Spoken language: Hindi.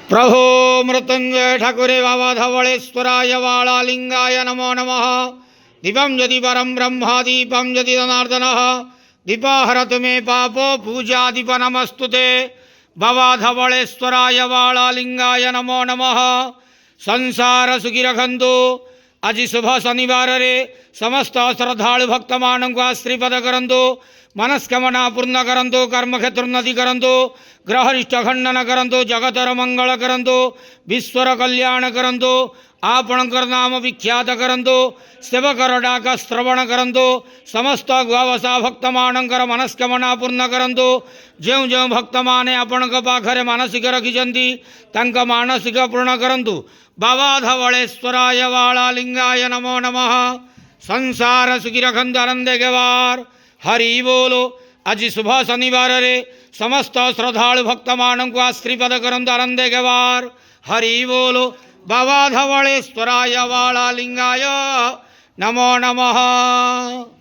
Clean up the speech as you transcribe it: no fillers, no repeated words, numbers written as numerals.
प्रभो मृत्युंजय ठाकुरे बाबा धवलेश्वराय वालालिंगाय नमो नमः। दीपं यदि परं ब्रह्म दीपं यदि जनार्दनः दीपाहरतु मे पापो पूजा दीप नमस्तुते। बाबा धवलेश्वराय वालालिंगाय नमो नमः। संसार सुखी रखंतु। आज शुभ शनिवार रे समस्त श्रद्धालु भक्त मानक आशीर्वाद करंतु। मनस्कामना पूर्ण करंतु। कर्मक्षेत्र उन्नति करंतु। ग्रहरिष्ठ खंडन करंतु। जगतर मंगल करंतु। विश्वर कल्याण करंतु। आपणकर नाम विख्यात करंतु। सेवकर डाक श्रवण करंतु। समस्त गुआवसा भक्त मानकर मनस्कामना पूर्ण करंतु। जो जो भक्त माने आपणक पाखरे मानसिक रखिछंती तांक मानसिक पूर्ण करंतु। बाबा धवलेश्वराय वालालिंगाय नमो नमः। संसार सुखी रखंतु आनंदे गवार। हरि बोलो। आज शुभ शनिवार रे समस्त श्रद्धालु भक्त मानक आशीर्वाद करंतु आनंदे गवार। हरि बोलो। बाबा धवलेश्वराय वालालिंगाय नमो नमः।